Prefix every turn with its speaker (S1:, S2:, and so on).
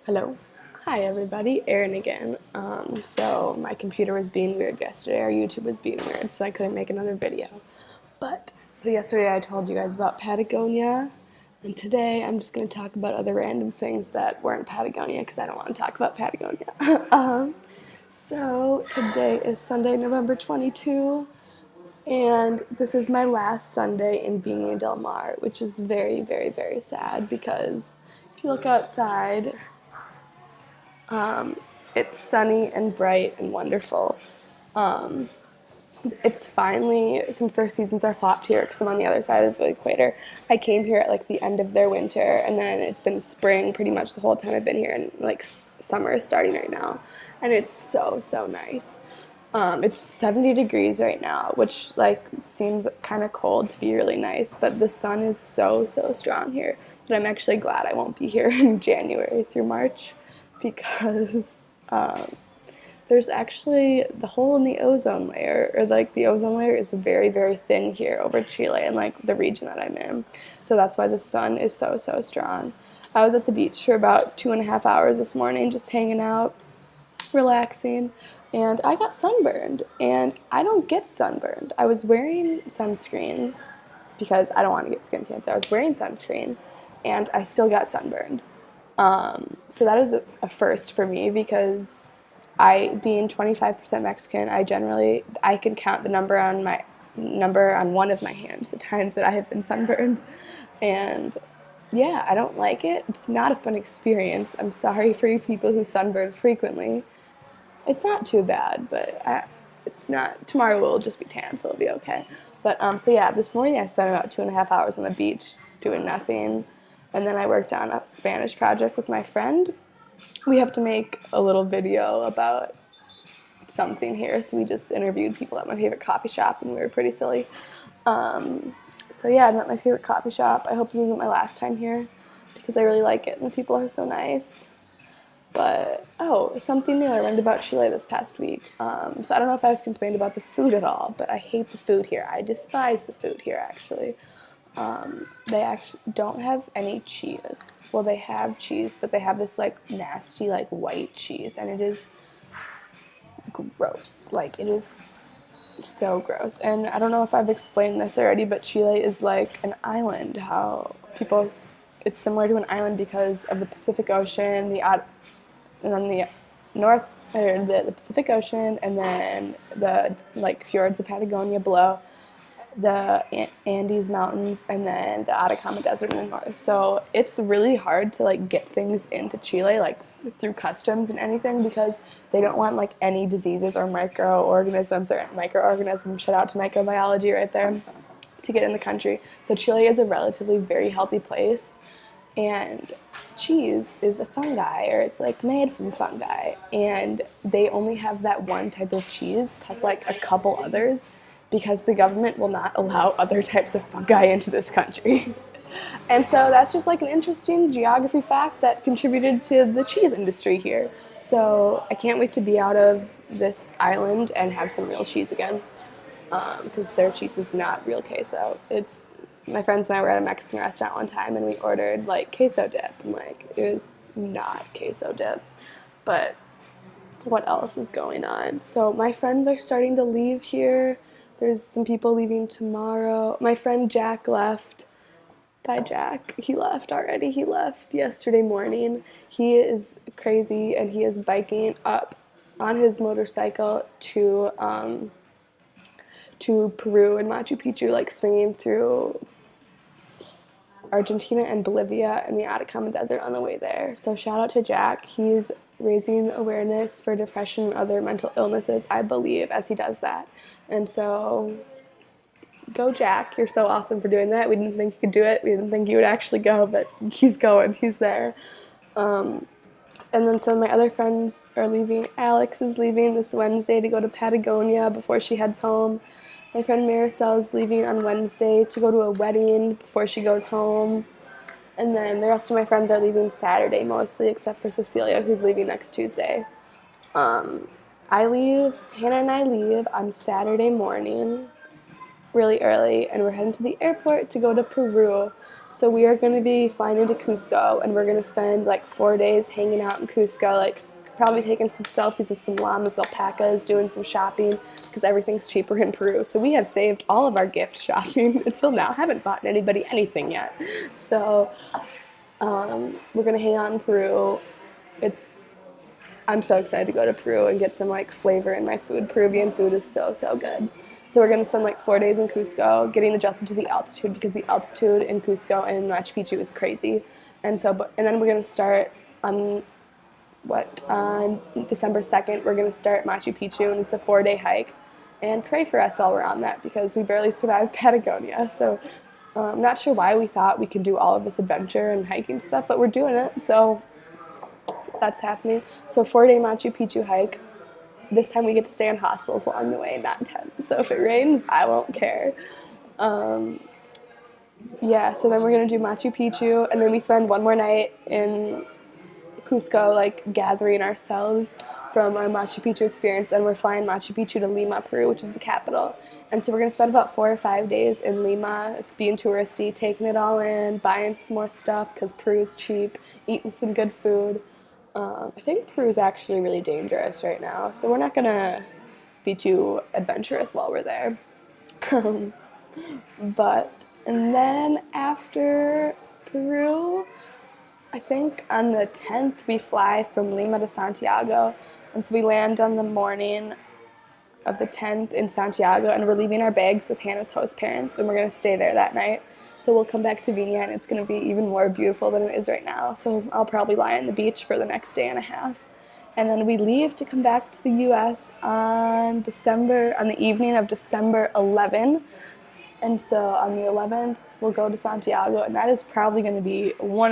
S1: Hello. Hi everybody, Erin again. So my computer was being weird yesterday, our YouTube was being weird, so I couldn't make another video. So yesterday I told you guys about Patagonia, and today I'm just going to talk about other random things that weren't Patagonia because I don't want to talk about Patagonia. So today is Sunday, November 22, and this is my last Sunday in Viña del Mar, which is very, very, very sad because if you look outside, it's sunny and bright and wonderful. It's finally, since their seasons are flopped here, because I'm on the other side of the equator, I came here at like the end of their winter, and then it's been spring pretty much the whole time I've been here, and like summer is starting right now, and it's so, so nice. It's 70 degrees right now, which like seems kind of cold to be really nice, but the sun is so, so strong here that I'm actually glad I won't be here in January through March because there's actually the hole in the ozone layer, or like the ozone layer is very, very thin here over Chile and like the region that I'm in. So that's why the sun is so, so strong. I was at the beach for about 2.5 hours this morning, just hanging out, relaxing, and I got sunburned. And I don't get sunburned. I was wearing sunscreen because I don't want to get skin cancer. I was wearing sunscreen, and I still got sunburned. So that is a first for me because being 25% Mexican, I can count the number on one of my hands the times that I have been sunburned, and yeah, I don't like it. It's not a fun experience. I'm sorry for you people who sunburn frequently. It's not too bad, but it's not. Tomorrow will just be tan, so it'll be okay. So yeah, this morning I spent about 2.5 hours on the beach doing nothing, and then I worked on a Spanish project with my friend. We have to make a little video about something here, so we just interviewed people at my favorite coffee shop, and we were pretty silly. So yeah, I'm at my favorite coffee shop. I hope this isn't my last time here because I really like it, and the people are so nice. But, something new I learned about Chile this past week. So I don't know if I've complained about the food at all, but I hate the food here. I despise the food here, actually. They actually don't have any cheese. Well, they have cheese, but they have this, like, nasty, like, white cheese, and it is gross. Like, it is so gross. And I don't know if I've explained this already, but Chile is like an island. It's similar to an island because of the Pacific Ocean, and then the north, or the Pacific Ocean, and then the like fjords of Patagonia below, the Andes Mountains, and then the Atacama Desert in the north. So it's really hard to like get things into Chile, like through customs and anything, because they don't want like any diseases or microorganisms. Shout out to microbiology right there, to get in the country. So Chile is a relatively very healthy place, and cheese is a fungi, or it's like made from fungi, and they only have that one type of cheese plus like a couple others because the government will not allow other types of fungi into this country. And so that's just like an interesting geography fact that contributed to the cheese industry here. So I can't wait to be out of this island and have some real cheese again, because their cheese is not real queso. It's My friends and I were at a Mexican restaurant one time, and we ordered like queso dip, and like it was not queso dip. But what else is going on? So my friends are starting to leave here. There's some people leaving tomorrow. My friend Jack left. Bye, Jack. He left already. He left yesterday morning. He is crazy, and he is biking up on his motorcycle to Peru and Machu Picchu, like swinging through Argentina and Bolivia and the Atacama Desert on the way there. So shout out to Jack. He's raising awareness for depression and other mental illnesses, I believe, as he does that. And so go Jack. You're so awesome for doing that. We didn't think you could do it. We didn't think you would actually go, but he's going. He's there. And then some of my other friends are leaving. Alex is leaving this Wednesday to go to Patagonia before she heads home. My friend Maricel is leaving on Wednesday to go to a wedding before she goes home. And then the rest of my friends are leaving Saturday mostly, except for Cecilia, who's leaving next Tuesday. Hannah and I leave on Saturday morning really early, and we're heading to the airport to go to Peru So we are going to be flying into Cusco, and we're going to spend like 4 days hanging out in Cusco, like probably taking some selfies with some llamas, alpacas, doing some shopping because everything's cheaper in Peru. So we have saved all of our gift shopping until now. Haven't bought anybody anything yet. So we're going to hang out in Peru. I'm so excited to go to Peru and get some like flavor in my food. Peruvian food is so, so good. So we're going to spend like 4 days in Cusco, getting adjusted to the altitude because the altitude in Cusco and Machu Picchu is crazy. And then we're going to start on December 2nd, we're going to start Machu Picchu, and it's a 4-day hike. And pray for us while we're on that because we barely survived Patagonia. So I'm not sure why we thought we could do all of this adventure and hiking stuff, but we're doing it. So that's happening. So 4-day Machu Picchu hike. This time we get to stay in hostels along the way, not in tents. So if it rains, I won't care. Yeah, so then we're going to do Machu Picchu, and then we spend one more night in Cusco, like gathering ourselves from our Machu Picchu experience, and we're flying Machu Picchu to Lima, Peru, which is the capital. And so we're going to spend about 4 or 5 days in Lima, just being touristy, taking it all in, buying some more stuff because Peru's cheap, eating some good food. I think Peru's actually really dangerous right now, so we're not going to be too adventurous while we're there. And then after Peru, I think on the 10th we fly from Lima to Santiago, and so we land on the morning of the 10th in Santiago, and we're leaving our bags with Hannah's host parents, and we're going to stay there that night. So we'll come back to Viña, and it's going to be even more beautiful than it is right now. So I'll probably lie on the beach for the next day and a half. And then we leave to come back to the U.S. on the evening of December 11. And so on the 11th, we'll go to Santiago, and that is probably going to be one